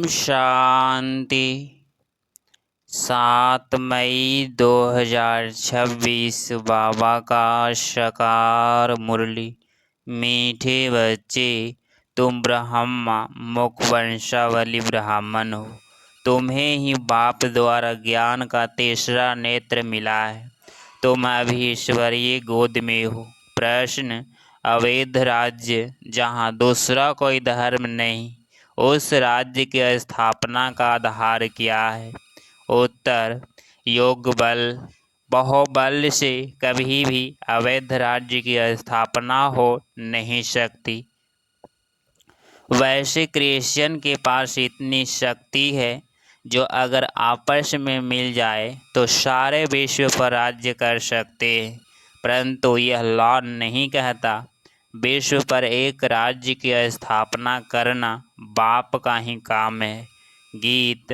शांति। 7 मई 2026 बाबा का शकार मुरली। मीठे बच्चे, तुम ब्रह्मा मुखवंशावली ब्राह्मण हो। तुम्हें ही बाप द्वारा ज्ञान का तीसरा नेत्र मिला है। तुम अभी ईश्वरीय गोद में हो। प्रश्न: अवैध राज्य जहाँ दूसरा कोई धर्म नहीं, उस राज्य की स्थापना का आधार क्या है? उत्तर: योग बल। बाहुबल से कभी भी अवैध राज्य की स्थापना हो नहीं सकती। वैसे क्रिश्चियन के पास इतनी शक्ति है जो अगर आपस में मिल जाए तो सारे विश्व पर राज्य कर सकते हैं, परंतु यह लॉ नहीं कहता। विश्व पर एक राज्य की स्थापना करना बाप का ही काम है। गीत: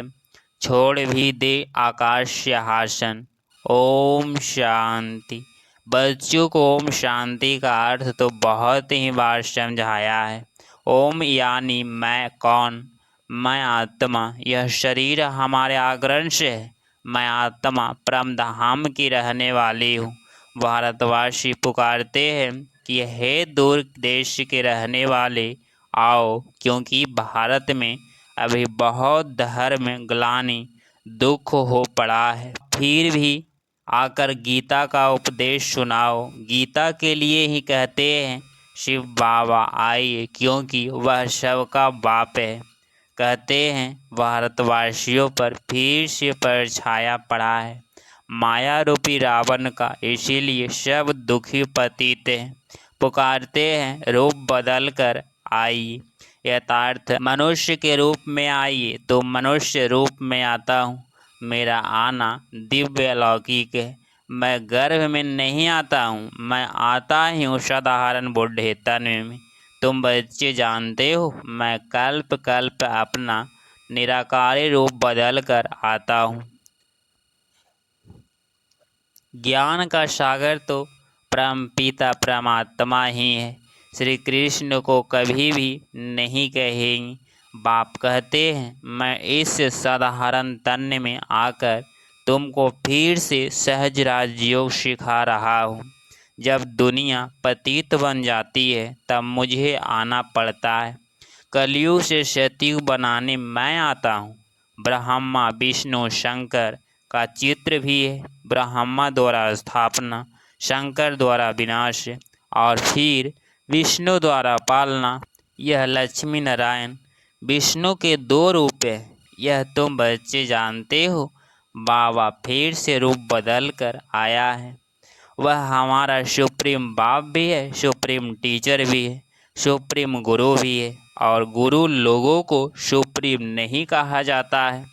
छोड़ भी दे आकाश सिंहासन। ओम शांति। बच्चों को ओम शांति का अर्थ तो बहुत ही बार समझाया है। ओम यानी मैं कौन? मैं आत्मा। यह शरीर हमारे आगरण से है। मैं आत्मा परम धाम की रहने वाली हूँ। भारतवासी पुकारते हैं कि हे दूर देश के रहने वाले आओ, क्योंकि भारत में अभी बहुत धर्म ग्लानि दुख हो पड़ा है। फिर भी आकर गीता का उपदेश सुनाओ। गीता के लिए ही कहते हैं शिव बाबा आइए, क्योंकि वह सबका बाप है। कहते हैं भारतवासियों पर फिर से परछाया पड़ा है माया रूपी रावण का, इसीलिए सब दुखी पतित हैं। पुकारते हैं रूप बदल कर आइए। यथार्थ मनुष्य के रूप में आइए तो मनुष्य रूप में आता हूँ। मेरा आना दिव्य अलौकिक है। मैं गर्भ में नहीं आता हूँ, मैं आता ही हूँ साधारण बूढ़े तन में। तुम बच्चे जानते हो मैं कल्प कल्प अपना निराकारी रूप बदल कर आता हूँ। ज्ञान का सागर तो परम पिता परमात्मा ही है। श्री कृष्ण को कभी भी नहीं कहेंगे बाप। कहते हैं मैं इस साधारण तन में आकर तुमको फिर से सहज राजयोग सिखा रहा हूँ। जब दुनिया पतित बन जाती है तब मुझे आना पड़ता है। कलयुग से सतयुग बनाने मैं आता हूँ। ब्रह्मा विष्णु शंकर का चित्र भी है। ब्रह्मा द्वारा स्थापना, शंकर द्वारा विनाश और फिर विष्णु द्वारा पालना। यह लक्ष्मी नारायण विष्णु के 2 रूप है। यह तुम बच्चे जानते हो। बाबा फिर से रूप बदल कर आया है। वह हमारा सुप्रीम बाप भी है, सुप्रीम टीचर भी है, सुप्रीम गुरु भी है। और गुरु लोगों को सुप्रीम नहीं कहा जाता है।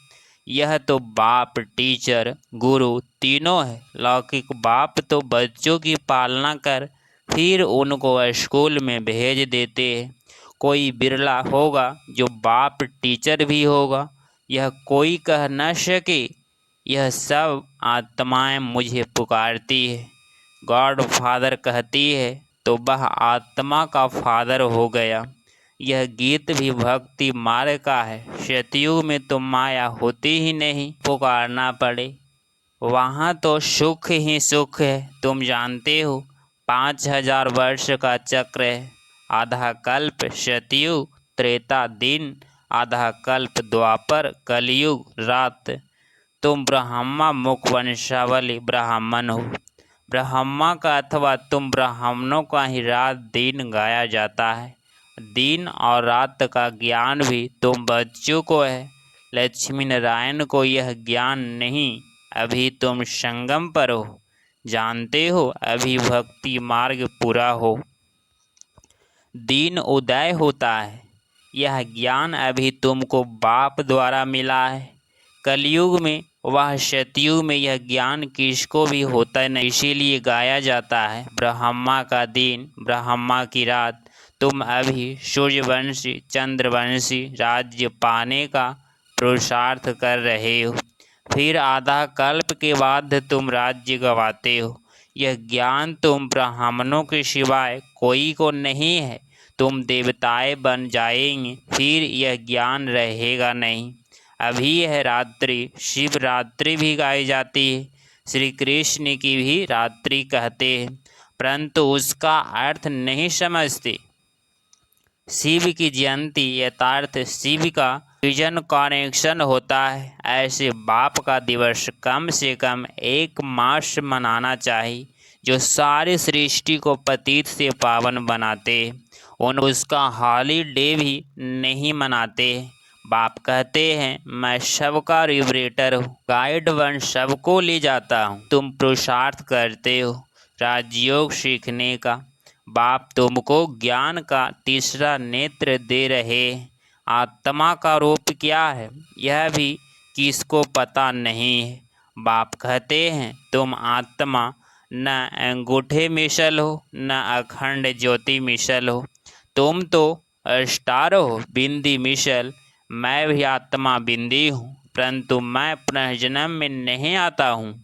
यह तो बाप, टीचर, गुरु तीनों है। लौकिक बाप तो बच्चों की पालना कर फिर उनको स्कूल में भेज देते हैं। कोई बिरला होगा जो बाप टीचर भी होगा, यह कोई कह न सके। यह सब आत्माएं मुझे पुकारती है। गॉड फादर कहती है तो वह आत्मा का फादर हो गया। यह गीत भी भक्ति मार्ग का है। सतयुग में तो माया होती ही नहीं, पुकारना पड़े। वहाँ तो सुख ही सुख है। तुम जानते हो 5000 वर्ष का चक्र है। आधा कल्प सतयुग, त्रेता दिन, आधा कल्प द्वापर, कलयुग रात। तुम ब्रह्मा मुखवंशावली ब्राह्मण हो। ब्रह्मा का अथवा तुम ब्राह्मणों का ही रात दिन गाया जाता है। दिन और रात का ज्ञान भी तुम बच्चों को है। लक्ष्मी नारायण को यह ज्ञान नहीं। अभी तुम संगम पर हो। जानते हो अभी भक्ति मार्ग पूरा हो, दिन उदय होता है। यह ज्ञान अभी तुमको बाप द्वारा मिला है। कलयुग में वह सतयुग में यह ज्ञान किसको भी होता नहीं, इसीलिए गाया जाता है ब्रह्मा का दिन, ब्रह्मा की रात। तुम अभी सूर्यवंशी, चंद्रवंशी राज्य पाने का पुरुषार्थ कर रहे हो। फिर आधा कल्प के बाद तुम राज्य गवाते हो। यह ज्ञान तुम ब्राह्मणों के सिवाय कोई को नहीं है। तुम देवताएं बन जाएंगे, फिर यह ज्ञान रहेगा नहीं। अभी यह रात्रि शिवरात्रि भी गाई जाती है, श्री कृष्ण की भी रात्रि कहते हैं, परंतु उसका अर्थ नहीं समझते। शिव की जयंती यथार्थ शिव का विजन कनेक्शन होता है। ऐसे बाप का दिवस कम से कम 1 मास मनाना चाहिए, जो सारी सृष्टि को पतित से पावन बनाते। उसका हॉलीडे भी नहीं मनाते। बाप कहते हैं, मैं सबका लिबरेटर हूँ, गाइड वन सबको ले जाता हूँ। तुम पुरुषार्थ करते हो राजयोग सीखने का। बाप तुमको ज्ञान का तीसरा नेत्र दे रहे। आत्मा का रूप क्या है, यह भी किसको पता नहीं है। बाप कहते हैं, तुम आत्मा न अंगूठे मिसल हो, न अखंड ज्योति मिसल हो। तुम तो स्टार हो, बिंदी मिसल। मैं भी आत्मा बिंदी हूँ, परंतु मैं पुनर्जन्म में नहीं आता हूँ।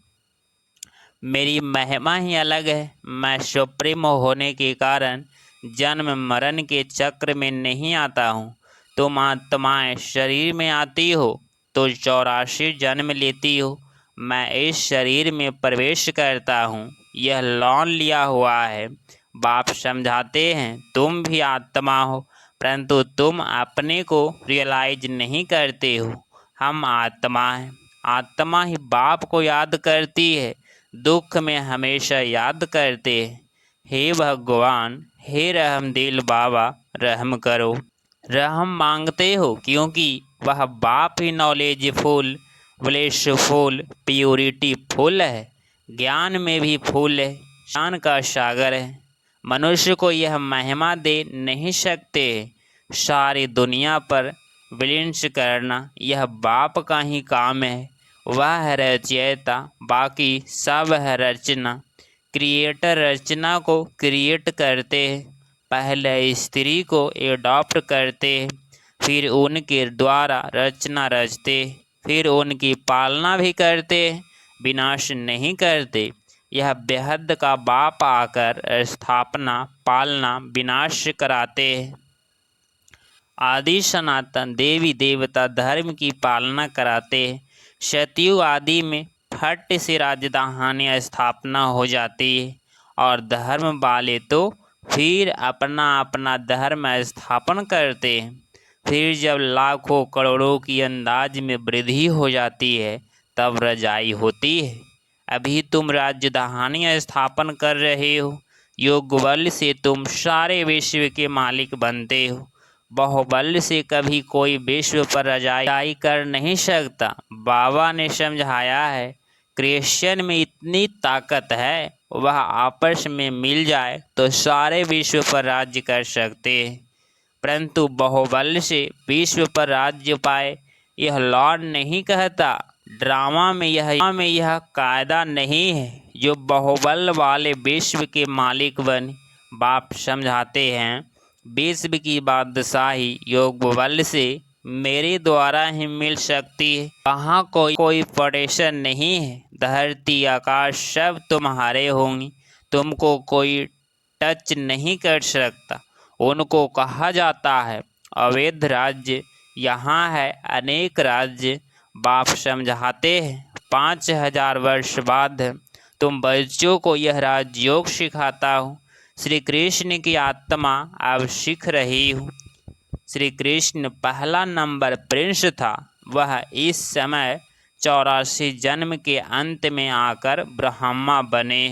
मेरी महिमा ही अलग है। मैं सुप्रीम होने के कारण जन्म मरण के चक्र में नहीं आता हूँ। तुम आत्माएं शरीर में आती हो तो 84 जन्म लेती हो। मैं इस शरीर में प्रवेश करता हूँ, यह लॉन लिया हुआ है। बाप समझाते हैं, तुम भी आत्मा हो, परंतु तुम अपने को रियलाइज नहीं करते हो। हम आत्मा हैं। आत्मा ही बाप को याद करती है, दुख में हमेशा याद करते। हे भगवान, हे रहम दिल बाबा, रहम करो। रहम मांगते हो क्योंकि वह बाप ही नॉलेजफुल, ब्लेसफुल, प्योरिटी फुल है, ज्ञान में भी फुल है, ज्ञान का सागर है। मनुष्य को यह महिमा दे नहीं सकते। सारी दुनिया पर विलीन करना यह बाप का ही काम है। वह है रचयिता, बाकी सब है रचना। क्रिएटर रचना को क्रिएट करते हैं। पहले स्त्री को एडॉप्ट करते हैं, फिर उनके द्वारा रचना रचते, फिर उनकी पालना भी करते, विनाश नहीं करते। यह बेहद का बाप आकर स्थापना, पालना, विनाश कराते हैं। आदि सनातन देवी देवता धर्म की पालना कराते हैं। सतयुग आदि में फट से राजधानी स्थापना हो जाती है और धर्म वाले तो फिर अपना अपना धर्म स्थापन करते हैं। फिर जब लाखों करोड़ों की अंदाज में वृद्धि हो जाती है तब रजाई होती है। अभी तुम राजधानी स्थापन कर रहे हो। योग बल से तुम सारे विश्व के मालिक बनते हो। बाहुबल से कभी कोई विश्व पर रजाई कर नहीं सकता। बाबा ने समझाया है, क्रिश्चियन में इतनी ताकत है, वह आपस में मिल जाए तो सारे विश्व पर राज्य कर सकते हैं, परंतु बाहुबल से विश्व पर राज्य पाए यह लॉर्ड नहीं कहता। ड्रामा में यह कायदा नहीं है जो बाहुबल वाले विश्व के मालिक बने। बाप समझाते हैं, विश्व की बादशाही योग बल से मेरे द्वारा ही मिल सकती है। वहाँ कोई परेशान नहीं है। धरती आकाश सब तुम्हारे होंगे, तुमको कोई टच नहीं कर सकता। उनको कहा जाता है अवैध राज्य। यहाँ है अनेक राज्य। बाप समझाते हैं, 5000 वर्ष बाद तुम बच्चों को यह राजयोग सिखाता हूँ। श्री कृष्ण की आत्मा अब सीख रही हूँ। श्री कृष्ण पहला नंबर प्रिंस था। वह इस समय 84 जन्म के अंत में आकर ब्रह्मा बने।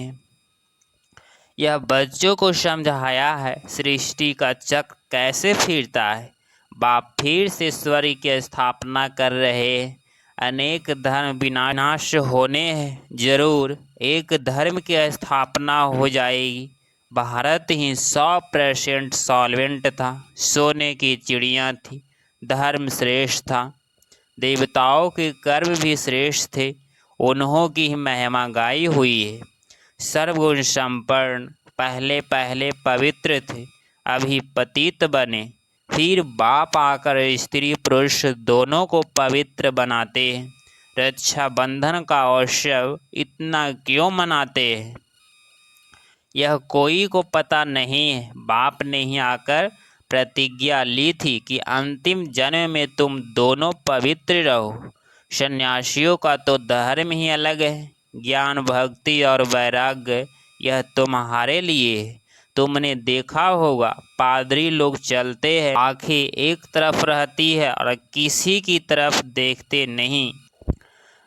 यह बच्चों को समझाया है सृष्टि का चक्र कैसे फिरता है। बाप फिर से स्वर्ग की स्थापना कर रहे हैं। अनेक धर्म विनाश होने हैं। जरूर एक धर्म की स्थापना हो जाएगी। भारत ही 100% सॉल्वेंट था। सोने की चिड़िया थी। धर्म श्रेष्ठ था। देवताओं के कर्म भी श्रेष्ठ थे। उन्हों की ही महिमा गाई हुई है। सर्वगुण संपन्न पहले पहले पवित्र थे, अभी पतित बने। फिर बाप आकर स्त्री पुरुष दोनों को पवित्र बनाते हैं। रक्षा बंधन का उत्सव इतना क्यों मनाते हैं, यह कोई को पता नहीं है। बाप ने ही आकर प्रतिज्ञा ली थी कि अंतिम जन्म में तुम दोनों पवित्र रहो। सन्यासियों का तो धर्म ही अलग है, ज्ञान भक्ति और वैराग्य यह तुम्हारे लिए है। तुमने देखा होगा पादरी लोग चलते हैं, आंखें एक तरफ रहती है और किसी की तरफ देखते नहीं।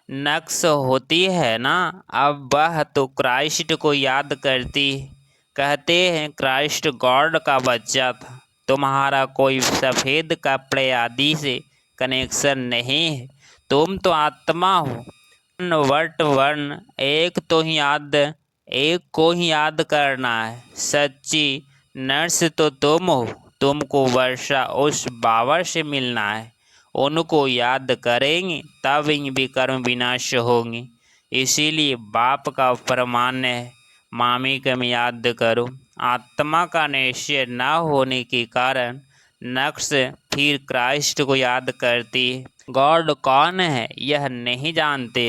नक्श होती है ना, अब वह तो क्राइस्ट को याद करती है। कहते हैं क्राइस्ट गॉड का बच्चा था। तुम्हारा कोई सफ़ेद कपड़े आदि से कनेक्शन नहीं है, तुम तो आत्मा हो। वट वर्ण एक को ही याद करना है। सच्ची नर्स तो तुम हो। तुमको वर्षा उस बाबा से मिलना है। उनको याद करेंगे तब ही विकर्म विनाश होंगे। इसीलिए बाप का फरमान है, मामी को याद करो। आत्मा का निश्चय न होने के कारण नक्श फिर क्राइस्ट को याद करती है। गॉड कौन है यह नहीं जानते।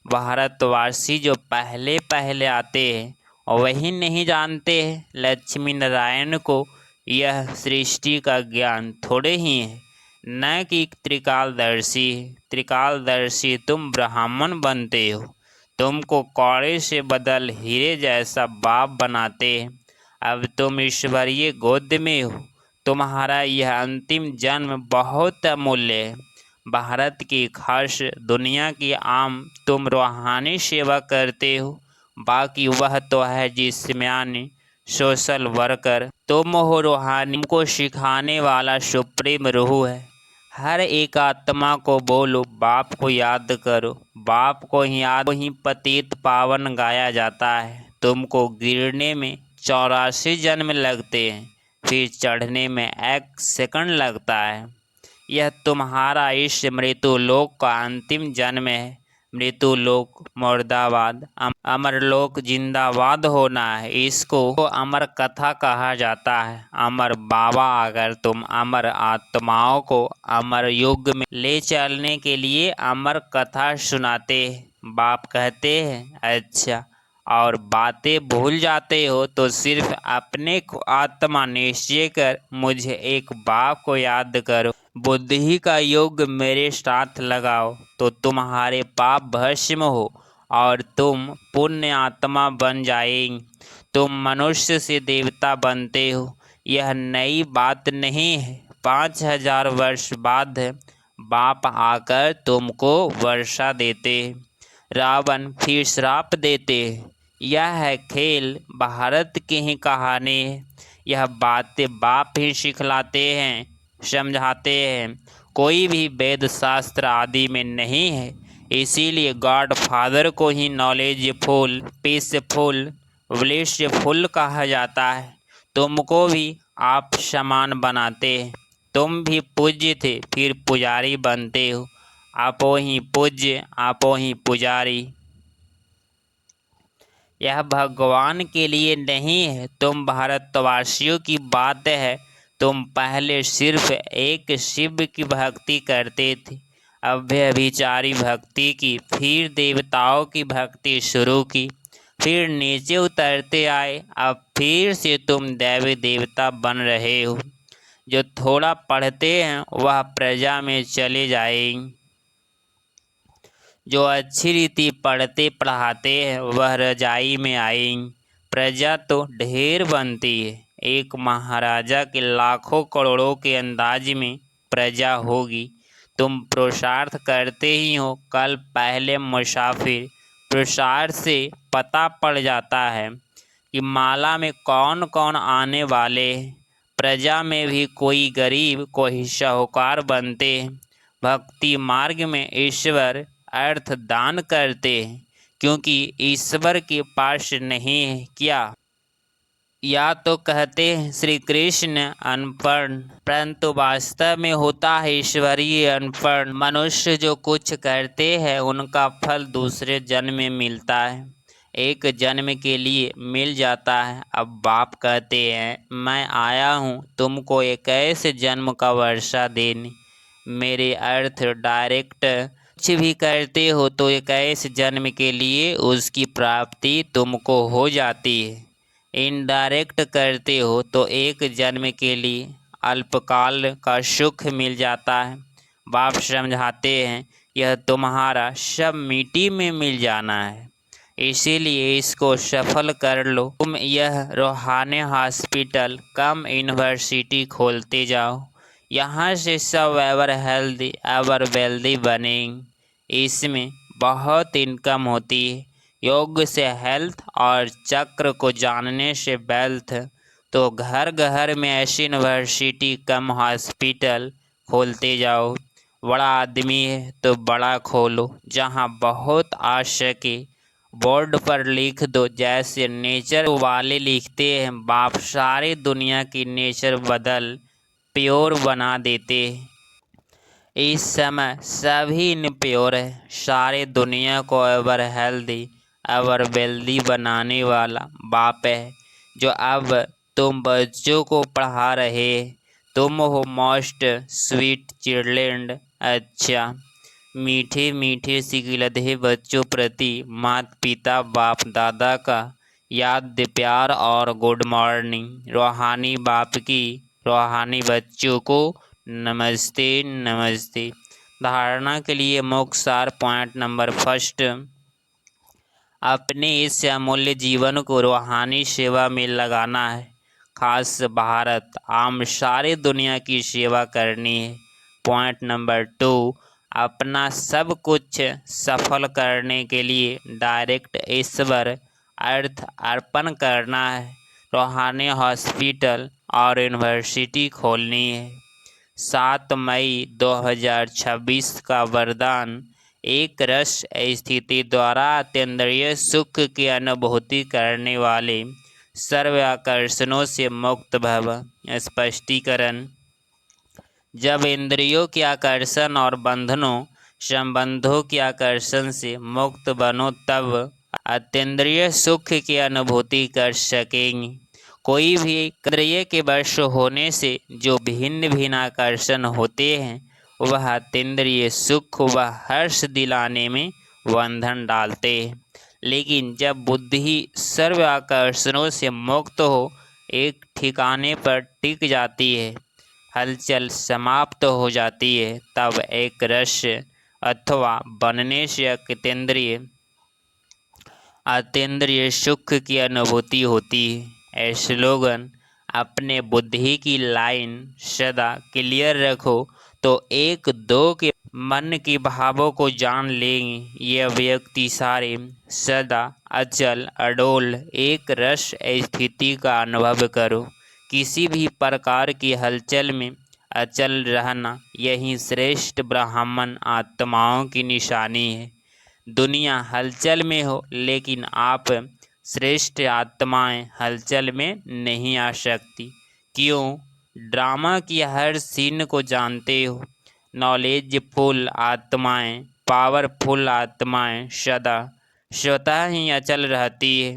भारतवासी जो पहले पहले आते हैं वही नहीं जानते हैं। लक्ष्मी नारायण को यह सृष्टि का ज्ञान थोड़े ही है, न कि त्रिकालदर्शी। त्रिकालदर्शी तुम ब्राह्मण बनते हो, तुमको कौड़े से बदल हीरे जैसा बाप बनाते हैं। अब तुम ईश्वरीय गोद में हो। तुम्हारा यह अंतिम जन्म बहुत अमूल्य है। भारत की खास दुनिया की आम तुम रूहानी सेवा करते हो, बाकी वह तो है जिस्मानी सोशल वर्कर। तुम हो रूहानी, तुमको सिखाने वाला सुप्रीम रूह है। हर एक आत्मा को बोलो बाप को याद करो। बाप को ही पतित पावन गाया जाता है। तुमको गिरने में 84 जन्म लगते हैं, फिर चढ़ने में 1 सेकंड लगता है। यह तुम्हारा इस मृत्युलोक का अंतिम जन्म है। मृत्युलोक मुर्दाबाद, अमरलोक जिंदाबाद होना है। इसको अमर कथा कहा जाता है। अमर बाबा अगर तुम अमर आत्माओं को अमर युग में ले चलने के लिए अमर कथा सुनाते हैं। बाप कहते हैं अच्छा और बातें भूल जाते हो तो सिर्फ अपने को आत्मा निश्चय कर मुझे एक बाप को याद करो। बुद्धि का योग मेरे साथ लगाओ तो तुम्हारे पाप भस्म हो और तुम पुण्य आत्मा बन जाएंगे। तुम मनुष्य से देवता बनते हो, यह नई बात नहीं है। 5000 वर्ष बाद बाप आकर तुमको वर्षा देते, रावण फिर श्राप देते। यह है खेल, भारत की ही कहानी है। यह बातें बाप ही सिखलाते हैं, समझाते हैं। कोई भी वेद शास्त्र आदि में नहीं है। इसीलिए गॉड फादर को ही नॉलेजफुल, पीसफुल, ब्लिसफुल कहा जाता है। तुमको भी आप समान बनाते हैं। तुम भी पूज्य थे फिर पुजारी बनते हो। आपो ही पूज्य आपो ही पुजारी। यह भगवान के लिए नहीं है, तुम भारतवासियों की बात है। तुम पहले सिर्फ एक शिव की भक्ति करते थे, अब व्यभिचारी भक्ति की, फिर देवताओं की भक्ति शुरू की, फिर नीचे उतरते आए। अब फिर से तुम देवी देवता बन रहे हो। जो थोड़ा पढ़ते हैं वह प्रजा में चले जाएंगे, जो अच्छी रीति पढ़ते पढ़ाते हैं वह रजाई में आएंगे। प्रजा तो ढेर बनती है। एक महाराजा के लाखों करोड़ों के अंदाज में प्रजा होगी। तुम पुरुषार्थ करते ही हो। कल पहले मुसाफिर पुरुषार्थ से पता पड़ जाता है कि माला में कौन कौन आने वाले हैं। प्रजा में भी कोई गरीब कोई साहूकार बनते हैं। भक्ति मार्ग में ईश्वर अर्थ दान करते हैं, क्योंकि ईश्वर के पास नहीं है क्या। या तो कहते हैं श्री कृष्ण अनपढ़, परंतु वास्तव में होता है ईश्वरीय अनपढ़। मनुष्य जो कुछ करते हैं उनका फल दूसरे जन्म में मिलता है, एक जन्म के लिए मिल जाता है। अब बाप कहते हैं मैं आया हूँ तुमको एक ऐसे जन्म का वर्षा देने। मेरे अर्थ डायरेक्ट कुछ भी करते हो तो एक ऐसे जन्म के लिए उसकी प्राप्ति तुमको हो जाती है। इनडायरेक्ट करते हो तो एक जन्म के लिए अल्पकाल का सुख मिल जाता है। बाप समझाते हैं यह तुम्हारा सब मिट्टी में मिल जाना है, इसीलिए इसको सफल कर लो। तुम यह रूहानी हॉस्पिटल कम यूनिवर्सिटी खोलते जाओ, यहाँ से सब एवर हेल्दी एवर वेल्दी बनेंगे। इसमें बहुत इनकम होती है। योग से हेल्थ और चक्र को जानने से वेल्थ। तो घर घर में ऐसी यूनिवर्सिटी कम हॉस्पिटल खोलते जाओ। बड़ा आदमी है तो बड़ा खोलो, जहाँ बहुत आ सके। बोर्ड पर लिख दो, जैसे नेचर वाले लिखते हैं। बाप सारी दुनिया की नेचर बदल प्योर बना देते हैं। इस समय सभी इनप्योर है। सारे दुनिया को एवर हेल्दी एवर वेल्दी बनाने वाला बाप है, जो अब तुम बच्चों को पढ़ा रहे। तुम हो मोस्ट स्वीट चिल्ड्रेन। अच्छा, मीठे मीठे सिकिलधे बच्चों प्रति माता पिता बाप दादा का याद प्यार और गुड मॉर्निंग। रूहानी बाप की रूहानी बच्चों को नमस्ते नमस्ते। धारणा के लिए मुख्य सार पॉइंट नंबर फर्स्ट, अपने इस अमूल्य जीवन को रूहानी सेवा में लगाना है। खास भारत आम सारी दुनिया की सेवा करनी है। पॉइंट नंबर 2, अपना सब कुछ सफल करने के लिए डायरेक्ट ईश्वर अर्थ अर्पण करना है। रूहानी हॉस्पिटल और यूनिवर्सिटी खोलनी है। 7 मई 2026 का वरदान, एक रस स्थिति द्वारा अतीन्द्रिय सुख की अनुभूति करने वाले सर्व आकर्षणों से मुक्त भव। स्पष्टीकरण, जब इंद्रियों के आकर्षण और बंधनों संबंधों के आकर्षण से मुक्त बनो, तब अतीन्द्रिय सुख की अनुभूति कर सकेंगे। कोई भी इंद्रिय के वश होने से जो भिन्न भिन्न आकर्षण होते हैं, वह अतीन्द्रिय सुख व हर्ष दिलाने में बंधन डालते हैं। लेकिन जब बुद्धि सर्व आकर्षणों से मुक्त हो, एक ठिकाने पर टिक जाती है, हलचल समाप्त हो जाती है, तब एक रस अथवा बनने से अतीन्द्रिय सुख की अनुभूति होती है। स्लोगन, अपने बुद्धि की लाइन सदा क्लियर रखो तो एक दो के मन के भावों को जान लेंगे। यह व्यक्ति सारे सदा अचल अडोल एक रस स्थिति का अनुभव करो। किसी भी प्रकार की हलचल में अचल रहना, यही श्रेष्ठ ब्राह्मण आत्माओं की निशानी है। दुनिया हलचल में हो, लेकिन आप श्रेष्ठ आत्माएं हलचल में नहीं आ सकती। क्यों? ड्रामा की हर सीन को जानते हो। नॉलेजफुल आत्माएं, पावरफुल आत्माएं सदा स्वतः ही अचल रहती है।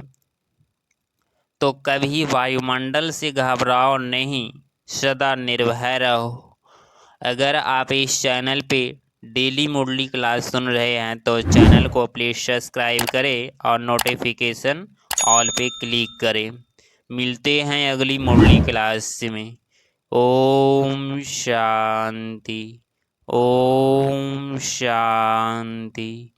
तो कभी वायुमंडल से घबराओ नहीं, सदा निर्भय रहो। अगर आप इस चैनल पे डेली मुरली क्लास सुन रहे हैं तो चैनल को प्लीज़ सब्सक्राइब करें और नोटिफिकेशन ऑल पे क्लिक करें। मिलते हैं अगली मुरली क्लास में। ओम शांति, ओम शांति।